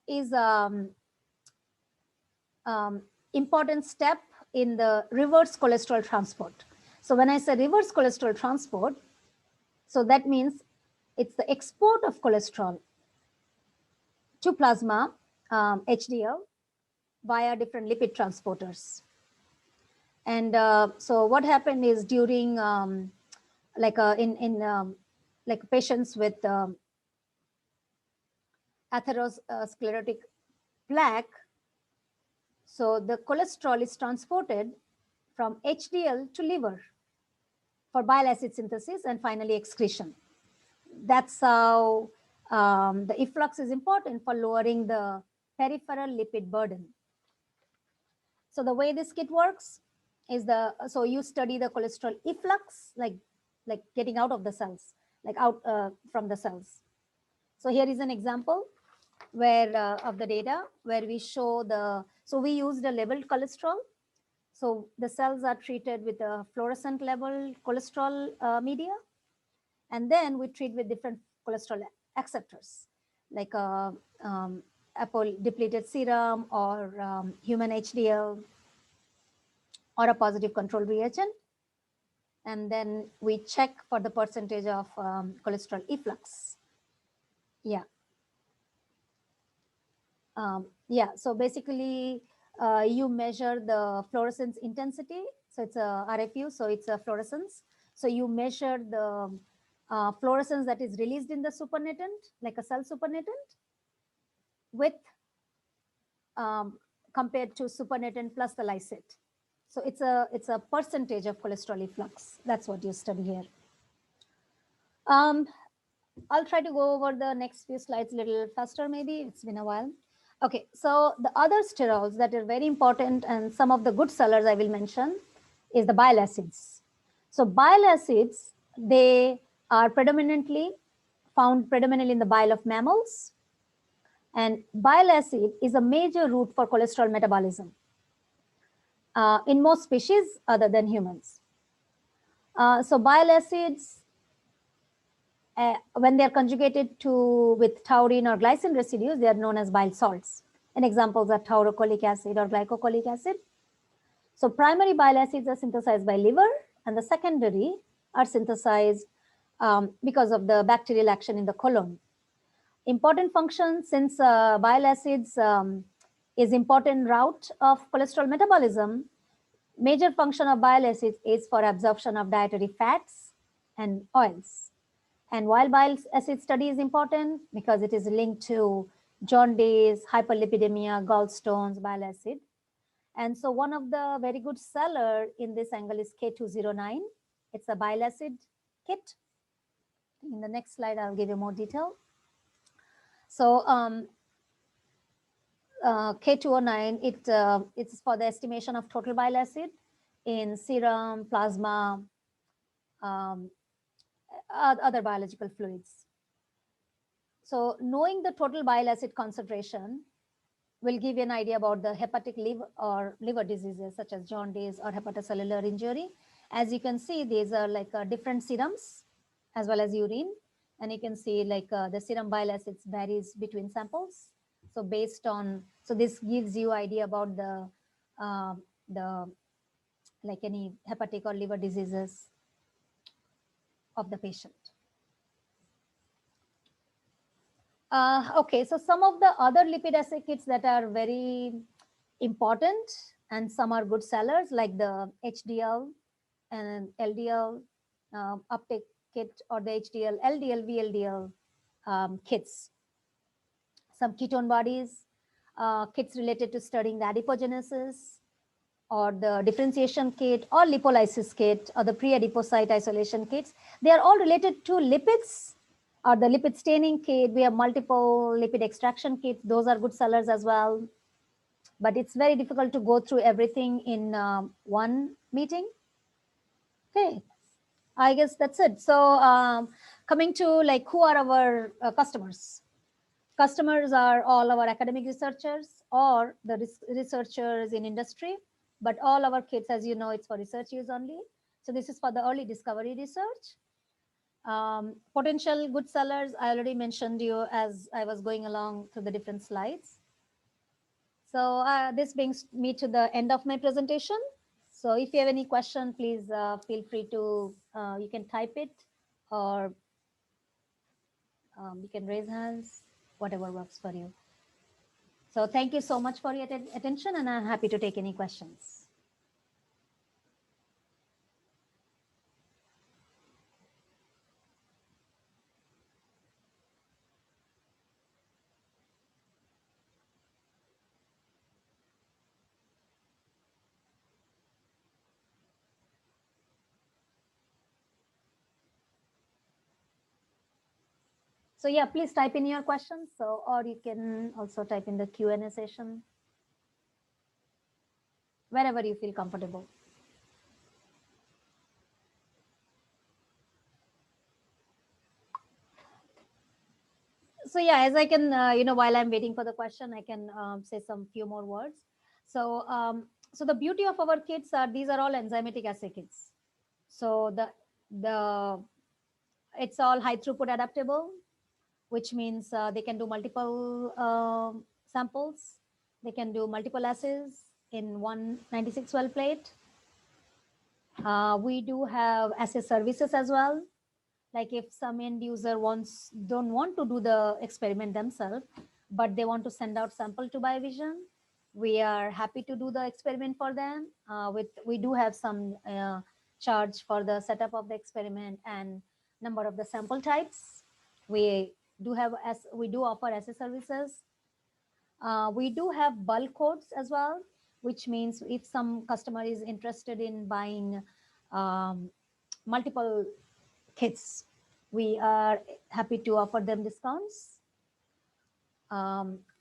is important step in the reverse cholesterol transport. So when I say reverse cholesterol transport, so that means it's the export of cholesterol to plasma, HDL, via different lipid transporters. And so what happened is during like patients with atherosclerotic plaque, so the cholesterol is transported from HDL to liver for bile acid synthesis and finally excretion. That's how the efflux is important for lowering the peripheral lipid burden. So the way this kit works is so you study the cholesterol efflux, like getting out of the cells, like out from the cells. So here is an example where of the data where we show so we used a labeled cholesterol. So the cells are treated with a fluorescent labeled cholesterol media, and then we treat with different cholesterol acceptors like APOL depleted serum or human HDL or a positive control reagent. And then we check for the percentage of cholesterol efflux. Yeah. Yeah, so basically you measure the fluorescence intensity. So it's a RFU, so it's a fluorescence. So you measure the fluorescence that is released in the supernatant, like a cell supernatant, with compared to supernatant plus the lysate. So it's a percentage of cholesterol efflux. That's what you study here. I'll try to go over the next few slides a little faster, maybe. It's been a while. Okay, so the other sterols that are very important and some of the good sellers I will mention is the bile acids. So bile acids, they are found predominantly in the bile of mammals. And bile acid is a major route for cholesterol metabolism in most species other than humans. So bile acids, when they're conjugated with taurine or glycine residues, they are known as bile salts. And examples are taurocholic acid or glycocholic acid. So primary bile acids are synthesized by liver, and the secondary are synthesized because of the bacterial action in the colon. Important function, since bile acids is important route of cholesterol metabolism, major function of bile acids is for absorption of dietary fats and oils. And while bile acid study is important because it is linked to jaundice, hyperlipidemia, gallstones, bile acid. And so one of the very good seller in this angle is K209. It's a bile acid kit. In the next slide, I'll give you more detail. So K209, it's for the estimation of total bile acid in serum, plasma, other biological fluids. So knowing the total bile acid concentration will give you an idea about the hepatic liver diseases such as jaundice or hepatocellular injury. As you can see, these are like different serums as well as urine. And you can see like the serum bile acids varies between samples. So this gives you idea about the like any hepatic or liver diseases of the patient. Okay, so some of the other lipid assay kits that are very important and some are good sellers like the HDL and LDL uptake kit or the HDL, LDL, VLDL kits. Some ketone bodies, kits related to studying the adipogenesis or the differentiation kit or lipolysis kit or the pre-adipocyte isolation kits. They are all related to lipids or the lipid staining kit. We have multiple lipid extraction kits. Those are good sellers as well. But it's very difficult to go through everything in one meeting. Okay, I guess that's it. So coming to like who are our customers? Customers are all our academic researchers or the researchers in industry, but all our kits, as you know, it's for research use only. So this is for the early discovery research. Potential good sellers, I already mentioned you as I was going along through the different slides. So this brings me to the end of my presentation. So if you have any question, please feel free to, you can type it or you can raise hands, whatever works for you. So thank you so much for your attention, and I'm happy to take any questions. So yeah, please type in your questions. So, or you can also type in the Q&A session, wherever you feel comfortable. so yeah, as I can, while I'm waiting for the question, I can say some few more words. So, so the beauty of our kits are these are all enzymatic assay kits. So the it's all high throughput adaptable, which means they can do multiple samples. They can do multiple assays in one 96 well plate. We do have assay services as well. Like if some end user don't want to do the experiment themselves, but they want to send out sample to Biovision, we are happy to do the experiment for them. We do have some charge for the setup of the experiment and number of the sample types. We we do offer assay services. We do have bulk quotes as well, which means if some customer is interested in buying um, multiple kits, we are happy to offer them discounts.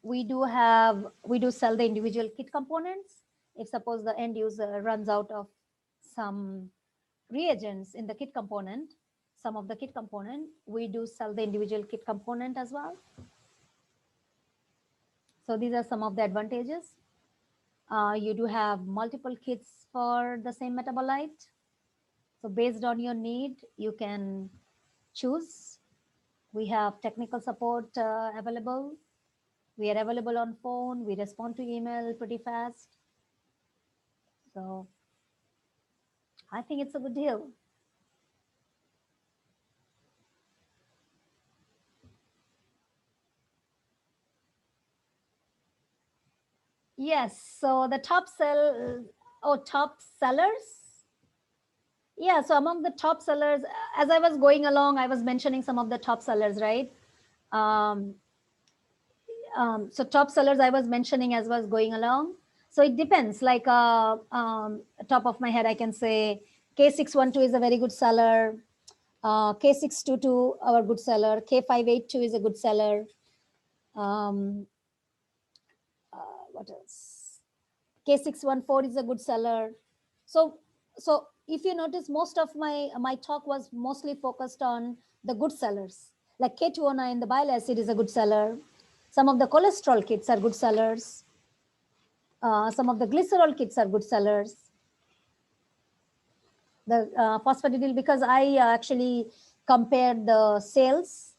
We do sell the individual kit components. If suppose the end user runs out of some reagents in the kit component, some of the kit component, we do sell the individual kit component as well. So these are some of the advantages. You do have multiple kits for the same metabolite. So based on your need, you can choose. We have technical support available. We are available on phone. We respond to email pretty fast. So I think it's a good deal. Yes. So the top sellers. Yeah. So among the top sellers, as I was going along, I was mentioning some of the top sellers, right? Um, so top sellers I was mentioning as was going along. So it depends. Like top of my head, I can say K612 is a very good seller. K622, our good seller. K582 is a good seller. Um, what else? K614 is a good seller. So, so if you notice, most of my talk was mostly focused on the good sellers. Like K209, the bile acid is a good seller. Some of the cholesterol kits are good sellers. Some of the glycerol kits are good sellers. The phosphatidyl, because I actually compared the sales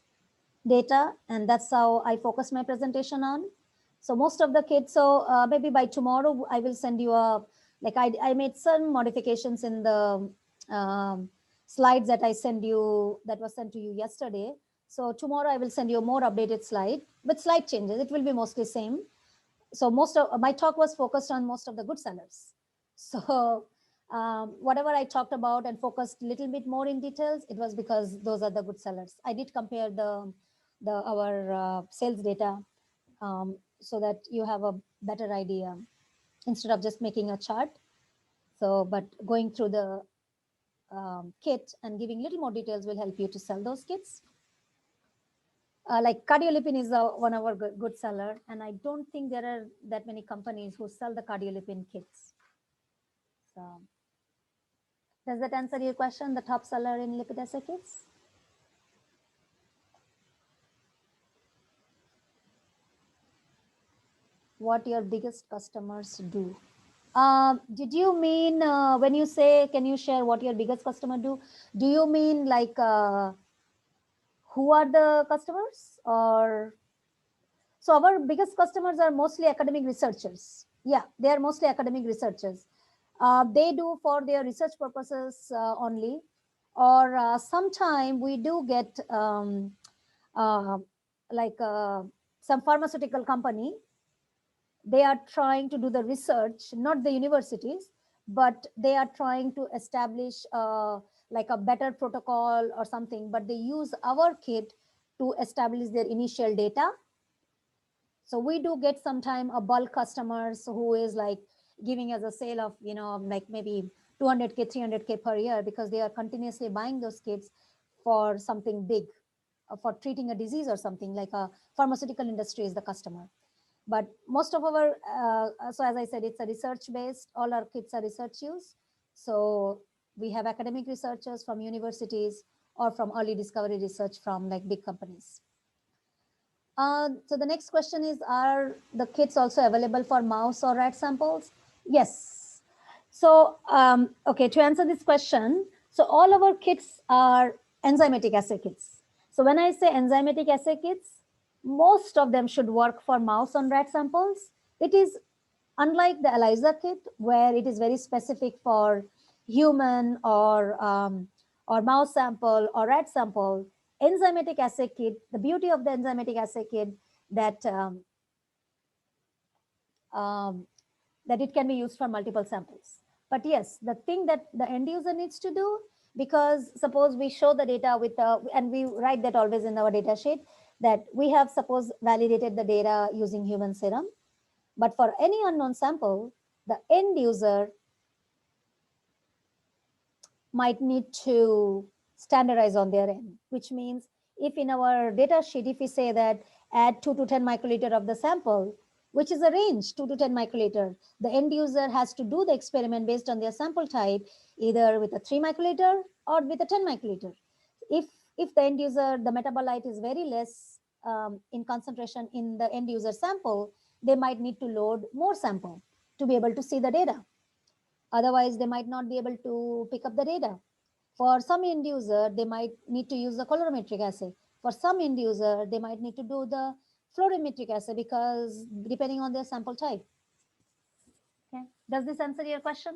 data, and that's how I focus my presentation on. So most of the kits, so maybe by tomorrow, I will send you like I made some modifications in the slides that I send you, that was sent to you yesterday. So tomorrow I will send you a more updated slide with slight changes. It will be mostly same. So most of my talk was focused on most of the good sellers. So whatever I talked about and focused a little bit more in details, it was because those are the good sellers. I did compare our sales data so that you have a better idea instead of just making a chart. So, but going through the kit and giving little more details will help you to sell those kits. Like cardiolipin is one of our good seller, and I don't think there are that many companies who sell the cardiolipin kits. So, does that answer your question? The top seller in lipid assay kits? What your biggest customers do? Did you mean when you say, can you share what your biggest customer do? Do you mean like who are the customers, or? So our biggest customers are mostly academic researchers. Yeah, they are mostly academic researchers. They do for their research purposes only, or sometime we do get uh, like some pharmaceutical company. They are trying to do the research, not the universities, but they are trying to establish like a better protocol or something, but they use our kit to establish their initial data. So we do get sometime a bulk customers who is like giving us a sale of, like maybe 200K, 300K per year, because they are continuously buying those kits for something big, for treating a disease or something. Like a pharmaceutical industry is the customer. But most of our, so as I said, it's a research based, all our kits are research use. So we have academic researchers from universities or from early discovery research from like big companies. So the next question is, are the kits also available for mouse or rat samples? Yes. So, okay, to answer this question, so all our kits are enzymatic assay kits. So when I say enzymatic assay kits, most of them should work for mouse and rat samples. It is unlike the ELISA kit, where it is very specific for human or mouse sample or rat sample. Enzymatic assay kit, the beauty of the enzymatic assay kit, that um, that it can be used for multiple samples. But yes, the thing that the end user needs to do, because suppose we show the data with and we write that always in our data sheet, that we have suppose validated the data using human serum, but for any unknown sample, the end user might need to standardize on their end, which means if in our data sheet, if we say that add 2 to 10 microliter of the sample, which is a range 2 to 10 microliter, the end user has to do the experiment based on their sample type, either with a 3 microliter or with a 10 microliter. If, if the end user, the metabolite is very less in concentration in the end user sample, they might need to load more sample to be able to see the data. Otherwise, they might not be able to pick up the data. For some end user, they might need to use the colorimetric assay. For some end user, they might need to do the fluorimetric assay, because depending on their sample type. Okay. Does this answer your question?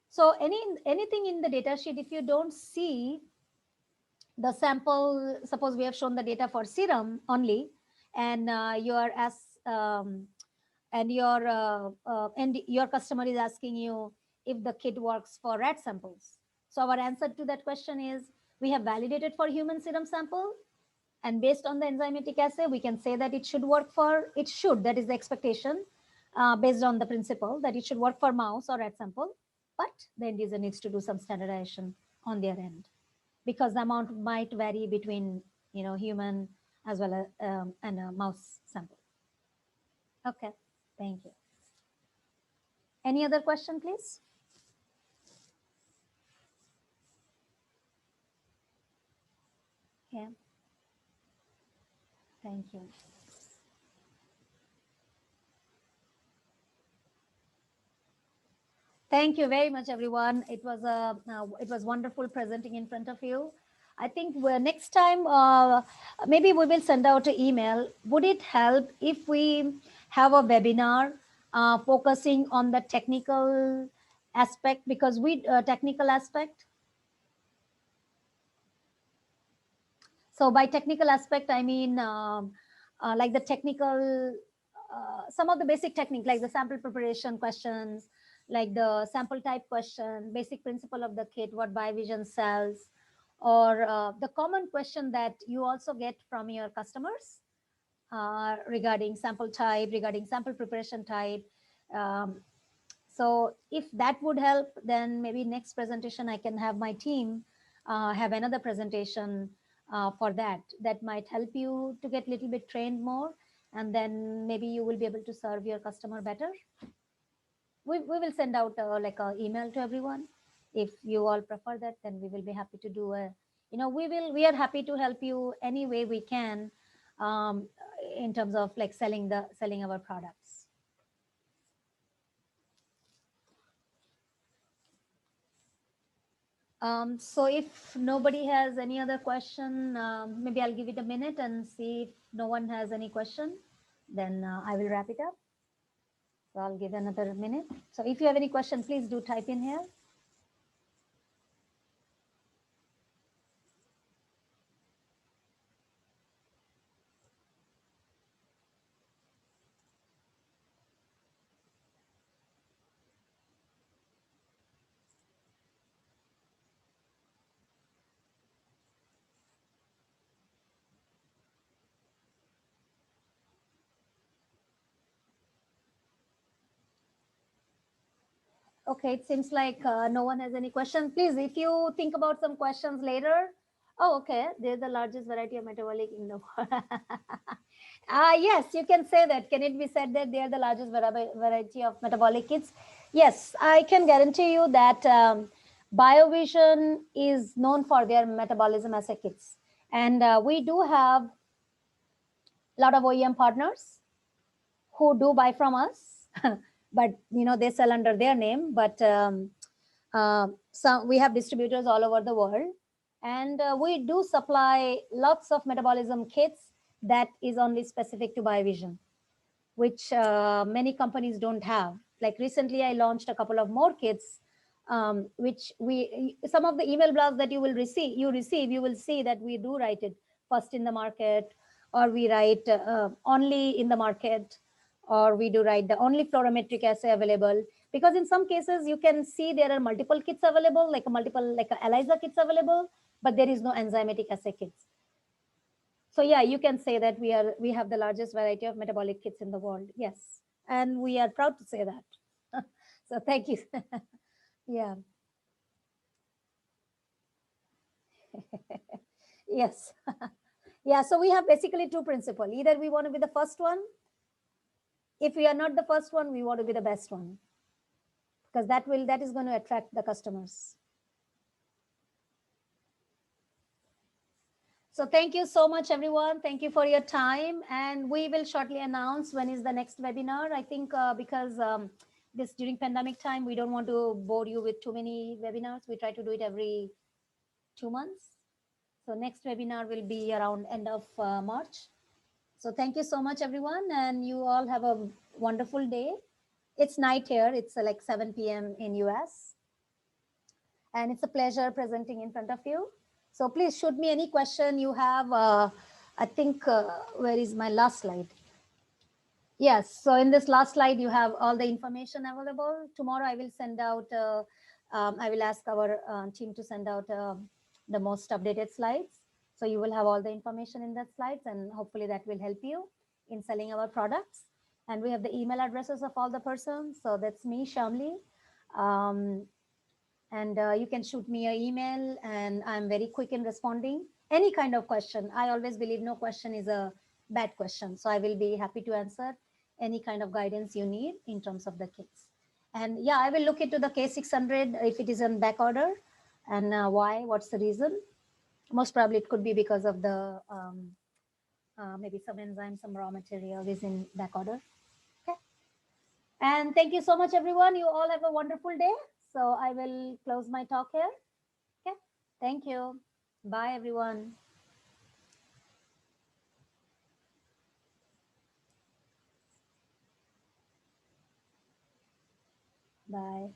So anything in the data sheet, if you don't see the sample, suppose we have shown the data for serum only, and your and your customer is asking you if the kit works for rat samples. So our answer to that question is, we have validated for human serum sample, and based on the enzymatic assay, we can say that it should work for, it should, that is the expectation, based on the principle that it should work for mouse or rat sample, but the end user needs to do some standardization on their end, because the amount might vary between, human as well as and a mouse sample. Okay, thank you. Any other question, please? Yeah. Thank you. Thank you very much, everyone. It was wonderful presenting in front of you. I think next time, maybe we will send out an email. Would it help if we have a webinar focusing on the technical aspect? Because technical aspect. So by technical aspect, I mean like the technical, some of the basic technique, like the sample preparation questions, like the sample type question, basic principle of the kit, what BioVision sells, or the common question that you also get from your customers regarding sample type, regarding sample preparation type. Um, so if that would help, then maybe next presentation I can have my team have another presentation for that. That might help you to get a little bit trained more, and then maybe you will be able to serve your customer better. We will send out like an email to everyone. If you all prefer that, then we will be happy to do a, we are happy to help you any way we can in terms of like selling our products. So if nobody has any other question, maybe I'll give it a minute and see if no one has any question, then I will wrap it up. So I'll give another minute. So if you have any question, please do type in here. Okay, it seems like no one has any questions. Please, if you think about some questions later. Oh, okay. They're the largest variety of metabolic in the world. Yes, you can say that. Can it be said that they are the largest variety of metabolic kits? Yes, I can guarantee you that BioVision is known for their metabolism assay kits. And we do have a lot of OEM partners who do buy from us, but they sell under their name. But we have distributors all over the world, and we do supply lots of metabolism kits that is only specific to BioVision, which many companies don't have. Like recently, I launched a couple of more kits, which some of the email blasts that you receive, you will see that we do write it first in the market, or we write only in the market, or we do write the only fluorometric assay available. Because in some cases, you can see there are multiple kits available, like a ELISA kits available, but there is no enzymatic assay kits. So yeah, you can say that we have the largest variety of metabolic kits in the world. Yes, and we are proud to say that. So thank you. Yeah. Yes. Yeah. So we have basically two principles. Either we want to be the first one. If we are not the first one, we want to be the best one, because that is going to attract the customers. So thank you so much, everyone. Thank you for your time. And we will shortly announce when is the next webinar. I think because this during pandemic time, we don't want to bore you with too many webinars. We try to do it every 2 months. So next webinar will be around end of March. So thank you so much, everyone. And you all have a wonderful day. It's night here. It's like 7 p.m. in US. And it's a pleasure presenting in front of you. So please shoot me any question you have. I think, where is my last slide? Yes, so in this last slide, you have all the information available. Tomorrow, I will send out, I will ask our team to send out the most updated slides. So you will have all the information in that slides, and hopefully that will help you in selling our products. And we have the email addresses of all the persons. So that's me, Shamli. And you can shoot me an email, and I'm very quick in responding. Any kind of question. I always believe no question is a bad question. So I will be happy to answer any kind of guidance you need in terms of the kits. And yeah, I will look into the K600 if it is on back order, and why, what's the reason. Most probably it could be because of the maybe some enzyme, some raw material is in back order. Okay. And thank you so much, everyone. You all have a wonderful day. So I will close my talk here. Okay. Thank you. Bye, everyone. Bye.